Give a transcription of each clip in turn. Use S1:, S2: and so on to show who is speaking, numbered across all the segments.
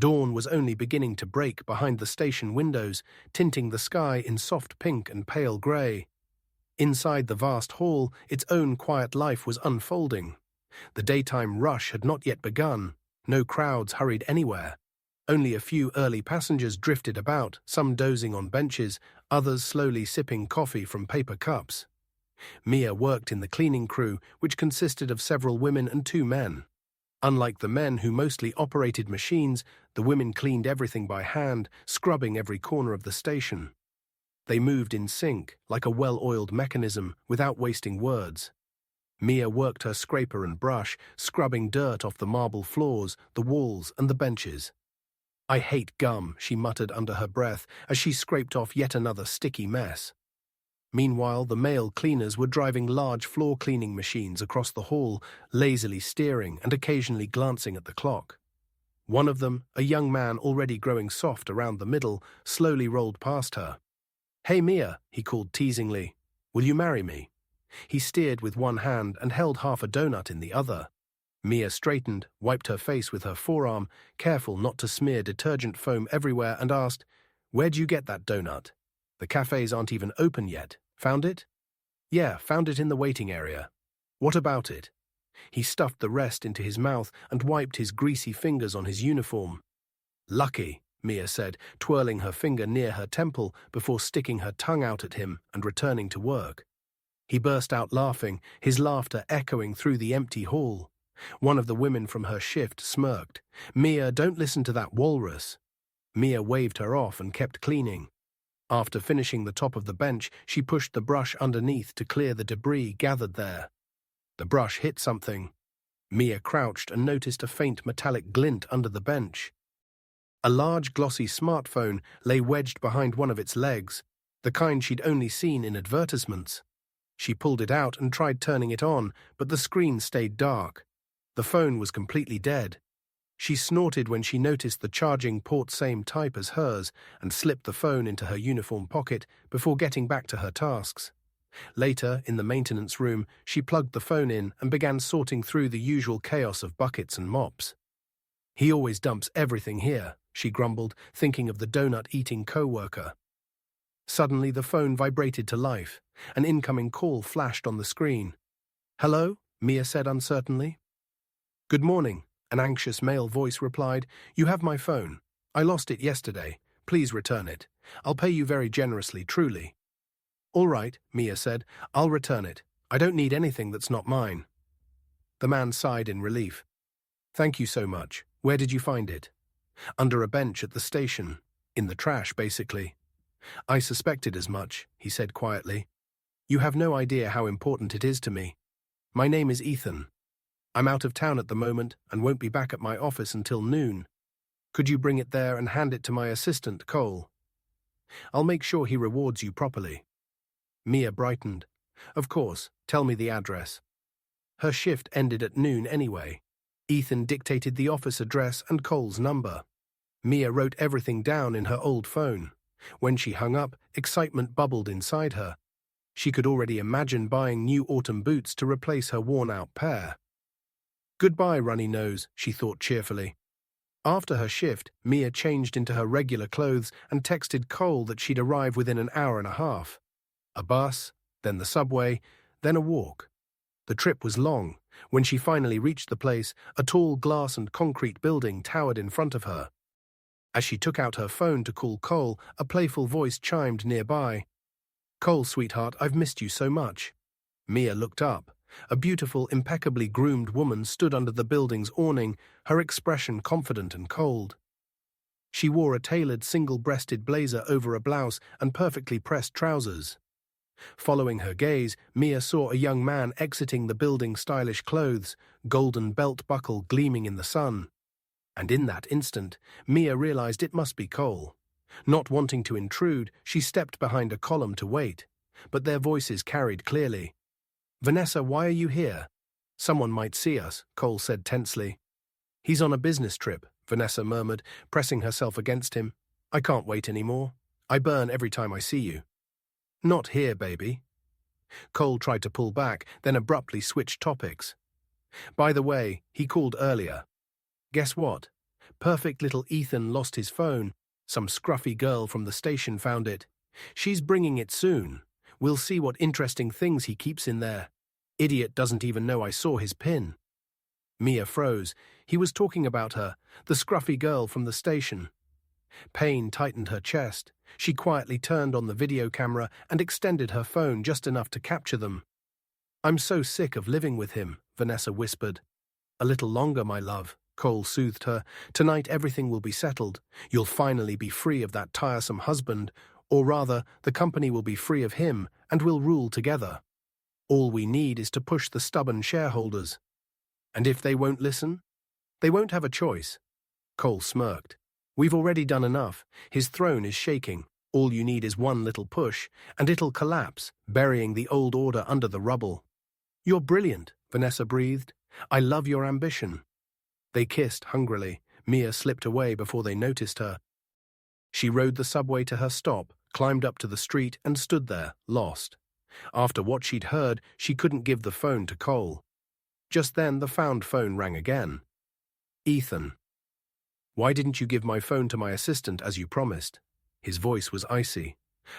S1: Dawn was only beginning to break behind the station windows, tinting the sky in soft pink and pale grey. Inside the vast hall, its own quiet life was unfolding. The daytime rush had not yet begun. No crowds hurried anywhere. Only a few early passengers drifted about, some dozing on benches, others slowly sipping coffee from paper cups. Mia worked in the cleaning crew, which consisted of several women and 2 men. Unlike the men who mostly operated machines, the women cleaned everything by hand, scrubbing every corner of the station. They moved in sync, like a well-oiled mechanism, without wasting words. Mia worked her scraper and brush, scrubbing dirt off the marble floors, the walls, and the benches. "I hate gum," she muttered under her breath as she scraped off yet another sticky mess. Meanwhile, the male cleaners were driving large floor-cleaning machines across the hall, lazily steering and occasionally glancing at the clock. One of them, a young man already growing soft around the middle, slowly rolled past her. "Hey, Mia," he called teasingly. "Will you marry me?" He steered with one hand and held half a donut in the other. Mia straightened, wiped her face with her forearm, careful not to smear detergent foam everywhere, and asked, "Where'd you get that donut? The cafes aren't even open yet. Found it?" "Yeah, found it in the waiting area." "What about it?" He stuffed the rest into his mouth and wiped his greasy fingers on his uniform. "Lucky," Mia said, twirling her finger near her temple before sticking her tongue out at him and returning to work. He burst out laughing, his laughter echoing through the empty hall. One of the women from her shift smirked. "Mia, don't listen to that walrus." Mia waved her off and kept cleaning. After finishing the top of the bench, she pushed the brush underneath to clear the debris gathered there. The brush hit something. Mia crouched and noticed a faint metallic glint under the bench. A large glossy smartphone lay wedged behind one of its legs, the kind she'd only seen in advertisements. She pulled it out and tried turning it on, but the screen stayed dark. The phone was completely dead. She snorted when she noticed the charging port same type as hers and slipped the phone into her uniform pocket before getting back to her tasks. Later, in the maintenance room, she plugged the phone in and began sorting through the usual chaos of buckets and mops. "He always dumps everything here," she grumbled, thinking of the donut-eating co-worker. Suddenly, the phone vibrated to life. An incoming call flashed on the screen. "Hello?" Mia said uncertainly. "Good morning," an anxious male voice replied. "You have my phone. I lost it yesterday. Please return it. I'll pay you very generously, truly." "All right," Mia said. "I'll return it. I don't need anything that's not mine." The man sighed in relief. "Thank you so much. Where did you find it?" "Under a bench at the station. In the trash, basically." "I suspected as much," he said quietly. "You have no idea how important it is to me. My name is Ethan. I'm out of town at the moment and won't be back at my office until noon. Could you bring it there and hand it to my assistant, Cole? I'll make sure he rewards you properly." Mia brightened. "Of course, tell me the address." Her shift ended at noon anyway. Ethan dictated the office address and Cole's number. Mia wrote everything down in her old phone. When she hung up, excitement bubbled inside her. She could already imagine buying new autumn boots to replace her worn-out pair. "Goodbye, runny nose," she thought cheerfully. After her shift, Mia changed into her regular clothes and texted Cole that she'd arrive within an hour and a half. A bus, then the subway, then a walk. The trip was long. When she finally reached the place, a tall glass and concrete building towered in front of her. As she took out her phone to call Cole, a playful voice chimed nearby. "Cole, sweetheart, I've missed you so much." Mia looked up. A beautiful, impeccably groomed woman stood under the building's awning, her expression confident and cold. She wore a tailored single-breasted blazer over a blouse and perfectly pressed trousers. Following her gaze, Mia saw a young man exiting the building's stylish clothes, golden belt buckle gleaming in the sun. And in that instant, Mia realized it must be Cole. Not wanting to intrude, she stepped behind a column to wait, but their voices carried clearly. "Vanessa, why are you here?" "Someone might see us," Cole said tensely. "He's on a business trip," Vanessa murmured, pressing herself against him. "I can't wait anymore. I burn every time I see you." "Not here, baby." Cole tried to pull back, then abruptly switched topics. "By the way, he called earlier. Guess what? Perfect little Ethan lost his phone. Some scruffy girl from the station found it. She's bringing it soon. We'll see what interesting things he keeps in there. Idiot doesn't even know I saw his pin. Mia froze. He was talking about her, the scruffy girl from the station. Pain tightened her chest. She quietly turned on the video camera and extended her phone just enough to capture them. I'm so sick of living with him, Vanessa whispered. A little longer, my love, Cole soothed her. Tonight everything will be settled. You'll finally be free of that tiresome husband, or rather, the company will be free of him, and we'll rule together. All we need is to push the stubborn shareholders. And if they won't listen? They won't have a choice. Cole smirked. We've already done enough. His throne is shaking. All you need is one little push, and it'll collapse, burying the old order under the rubble. You're brilliant, Vanessa breathed. I love your ambition. They kissed hungrily. Mia slipped away before they noticed her. She rode the subway to her stop, climbed up to the street, and stood there, lost. After what she'd heard, she couldn't give the phone to Cole. Just then, the found phone rang again. Ethan. Why didn't you give my phone to my assistant as you promised? His voice was icy.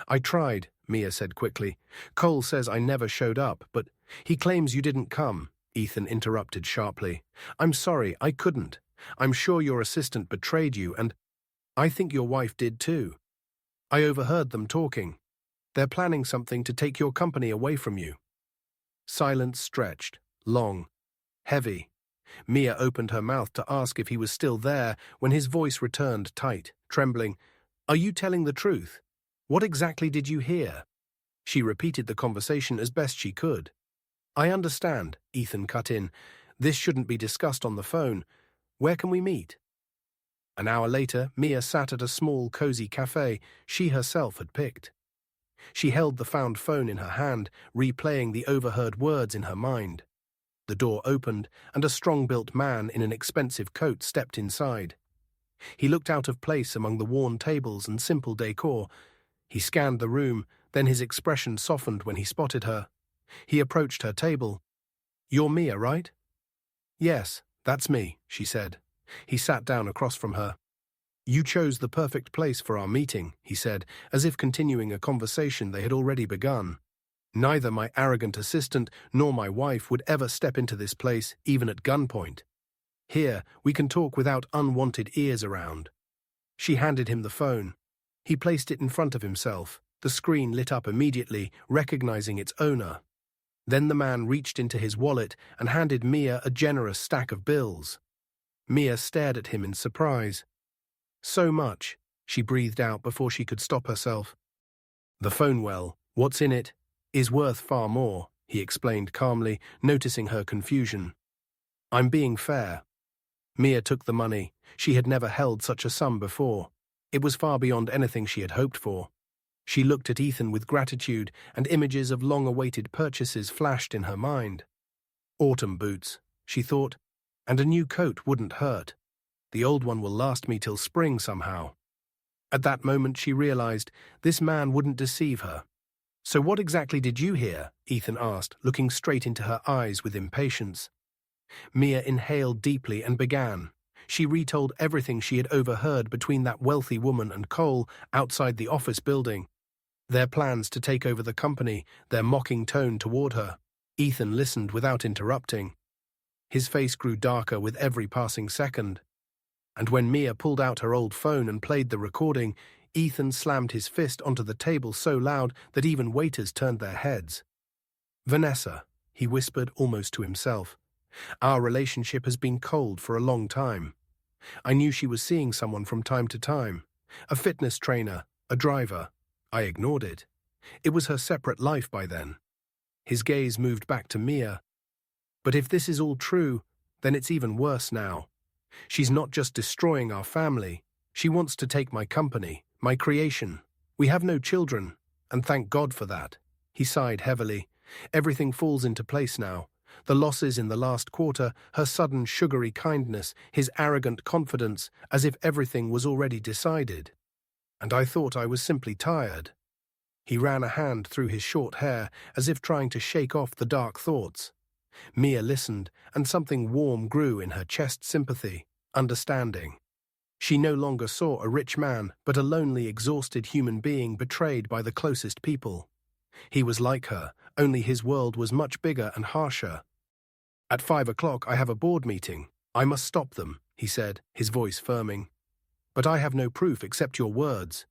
S1: I tried, Mia said quickly. Cole says I never showed up, but he claims you didn't come, Ethan interrupted sharply. I'm sorry, I couldn't. I'm sure your assistant betrayed you, and I think your wife did too. I overheard them talking. They're planning something to take your company away from you. Silence stretched, long, heavy. Mia opened her mouth to ask if he was still there when his voice returned tight, trembling. Are you telling the truth? What exactly did you hear? She repeated the conversation as best she could. I understand, Ethan cut in. This shouldn't be discussed on the phone. Where can we meet? An hour later, Mia sat at a small, cozy cafe she herself had picked. She held the found phone in her hand, replaying the overheard words in her mind. The door opened, and a strong-built man in an expensive coat stepped inside. He looked out of place among the worn tables and simple decor. He scanned the room, then his expression softened when he spotted her. He approached her table. You're Mia, right? Yes, that's me, she said. He sat down across from her. You chose the perfect place for our meeting, he said, as if continuing a conversation they had already begun. Neither my arrogant assistant nor my wife would ever step into this place, even at gunpoint. Here, we can talk without unwanted ears around. She handed him the phone. He placed it in front of himself. The screen lit up immediately, recognizing its owner. Then the man reached into his wallet and handed Mia a generous stack of bills. Mia stared at him in surprise. So much, she breathed out before she could stop herself. The phone, well, what's in it, is worth far more, he explained calmly, noticing her confusion. I'm being fair. Mia took the money. She had never held such a sum before. It was far beyond anything she had hoped for. She looked at Ethan with gratitude, and images of long-awaited purchases flashed in her mind. Autumn boots, she thought, and a new coat wouldn't hurt. The old one will last me till spring somehow. At that moment she realized this man wouldn't deceive her. So what exactly did you hear? Ethan asked, looking straight into her eyes with impatience. Mia inhaled deeply and began. She retold everything she had overheard between that wealthy woman and Cole outside the office building. Their plans to take over the company, their mocking tone toward her. Ethan listened without interrupting. His face grew darker with every passing second. And when Mia pulled out her old phone and played the recording, Ethan slammed his fist onto the table so loud that even waiters turned their heads. Vanessa, he whispered almost to himself. Our relationship has been cold for a long time. I knew she was seeing someone from time to time. A fitness trainer, a driver. I ignored it. It was her separate life by then. His gaze moved back to Mia. But if this is all true, then it's even worse now. She's not just destroying our family. She wants to take my company, my creation. We have no children, and thank God for that. He sighed heavily. Everything falls into place now. The losses in the last quarter, her sudden sugary kindness, his arrogant confidence, as if everything was already decided. And I thought I was simply tired. He ran a hand through his short hair, as if trying to shake off the dark thoughts. Mia listened, and something warm grew in her chest. Sympathy, understanding. She no longer saw a rich man, but a lonely, exhausted human being betrayed by the closest people. He was like her, only his world was much bigger and harsher. "At 5 o'clock I have a board meeting. I must stop them," he said, his voice firming. "But I have no proof except your words.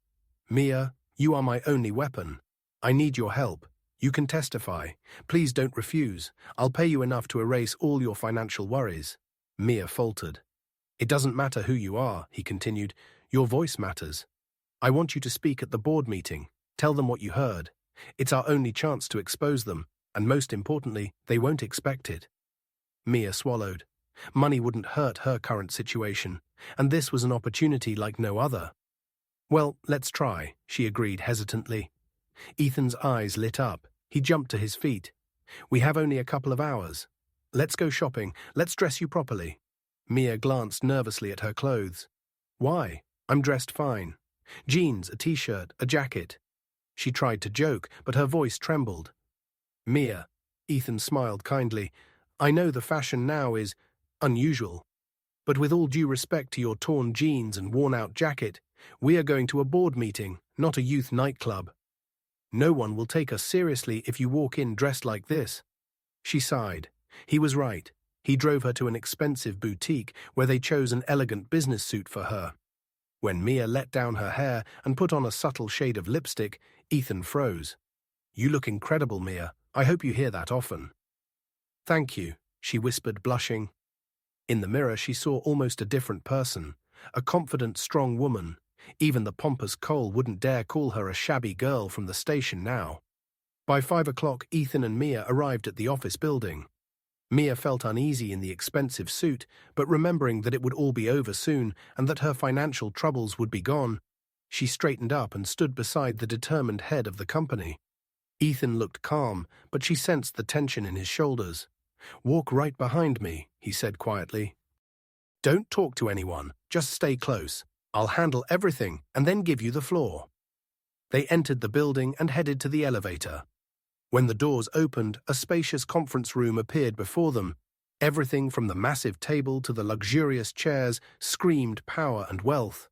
S1: Mia, you are my only weapon. I need your help. You can testify. Please don't refuse. I'll pay you enough to erase all your financial worries." Mia faltered. "It doesn't matter who you are," he continued. "Your voice matters. I want you to speak at the board meeting. Tell them what you heard. It's our only chance to expose them, and most importantly, they won't expect it." Mia swallowed. Money wouldn't hurt her current situation, and this was an opportunity like no other. "Well, let's try," she agreed hesitantly. Ethan's eyes lit up. He jumped to his feet. "We have only a couple of hours. Let's go shopping. Let's dress you properly." Mia glanced nervously at her clothes. "Why? I'm dressed fine. Jeans, a t-shirt, a jacket." She tried to joke, but her voice trembled. "Mia," Ethan smiled kindly, "I know the fashion now is unusual. But with all due respect to your torn jeans and worn-out jacket, we are going to a board meeting, not a youth nightclub. No one will take us seriously if you walk in dressed like this." She sighed. He was right. He drove her to an expensive boutique where they chose an elegant business suit for her. When Mia let down her hair and put on a subtle shade of lipstick, Ethan froze. "You look incredible, Mia. I hope you hear that often." "Thank you," she whispered, blushing. In the mirror she saw almost a different person, a confident, strong woman. Even the pompous Cole wouldn't dare call her a shabby girl from the station now. By 5 o'clock, Ethan and Mia arrived at the office building. Mia felt uneasy in the expensive suit, but remembering that it would all be over soon and that her financial troubles would be gone, she straightened up and stood beside the determined head of the company. Ethan looked calm, but she sensed the tension in his shoulders. "Walk right behind me," he said quietly. "Don't talk to anyone, just stay close. I'll handle everything and then give you the floor." They entered the building and headed to the elevator. When the doors opened, a spacious conference room appeared before them. Everything from the massive table to the luxurious chairs screamed power and wealth.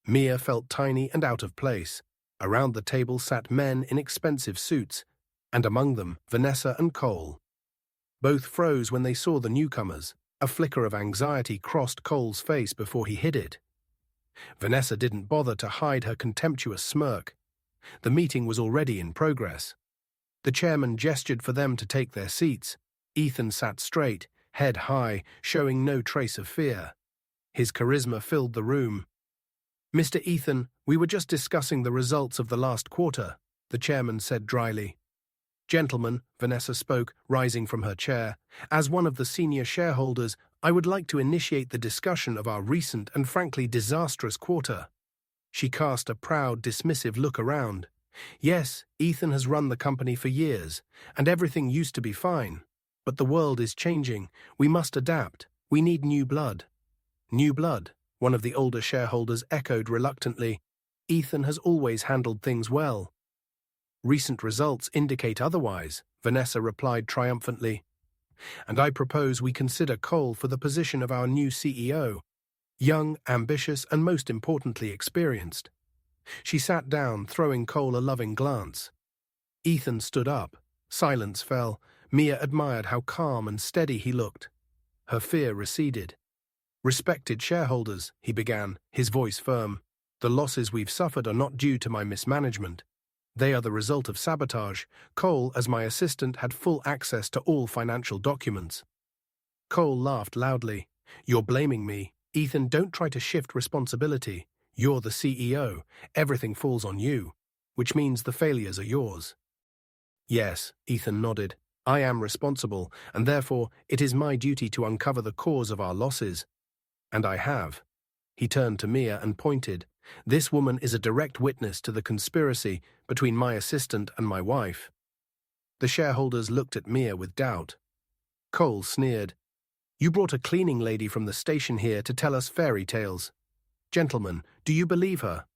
S1: Mia felt tiny and out of place. Around the table sat men in expensive suits, and among them Vanessa and Cole. Both froze when they saw the newcomers. A flicker of anxiety crossed Cole's face before he hid it. Vanessa didn't bother to hide her contemptuous smirk. The meeting was already in progress. The chairman gestured for them to take their seats. Ethan sat straight, head high, showing no trace of fear. His charisma filled the room. "Mr. Ethan, we were just discussing the results of the last quarter," the chairman said dryly. "Gentlemen," Vanessa spoke, rising from her chair, "as one of the senior shareholders, I would like to initiate the discussion of our recent and frankly disastrous quarter." She cast a proud, dismissive look around. "Yes, Ethan has run the company for years, and everything used to be fine. But the world is changing. We must adapt. We need new blood." "New blood," one of the older shareholders echoed reluctantly. "Ethan has always handled things well." "Recent results indicate otherwise," Vanessa replied triumphantly. "And I propose we consider Cole for the position of our new CEO. Young, ambitious, and most importantly experienced." She sat down, throwing Cole a loving glance. Ethan stood up. Silence fell. Mia admired how calm and steady he looked. Her fear receded. "Respected shareholders," he began, his voice firm, "the losses we've suffered are not due to my mismanagement. They are the result of sabotage. Cole, as my assistant, had full access to all financial documents." Cole laughed loudly. "You're blaming me. Ethan, don't try to shift responsibility. You're the CEO. Everything falls on you, which means the failures are yours." "Yes," Ethan nodded. "I am responsible, and therefore it is my duty to uncover the cause of our losses. And I have." He turned to Mia and pointed. "This woman is a direct witness to the conspiracy between my assistant and my wife." The shareholders looked at Mia with doubt. Cole sneered. "You brought a cleaning lady from the station here to tell us fairy tales. Gentlemen, do you believe her?"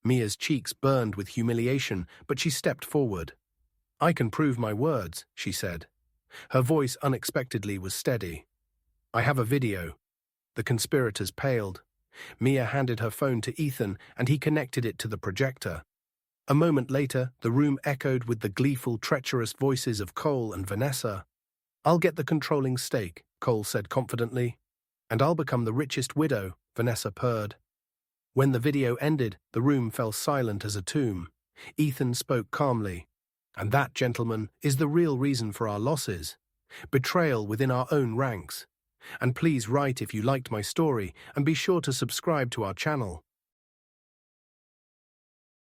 S1: Mia's cheeks burned with humiliation, but she stepped forward. "I can prove my words," she said. Her voice unexpectedly was steady. "I have a video." The conspirators paled. Mia handed her phone to Ethan and he connected it to the projector. A moment later, the room echoed with the gleeful, treacherous voices of Cole and Vanessa. "I'll get the controlling stake," Cole said confidently. "And I'll become the richest widow," Vanessa purred. When the video ended, the room fell silent as a tomb. Ethan spoke calmly. "And that, gentlemen, is the real reason for our losses. Betrayal within our own ranks. And please write if you liked my story, and be sure to subscribe to our channel.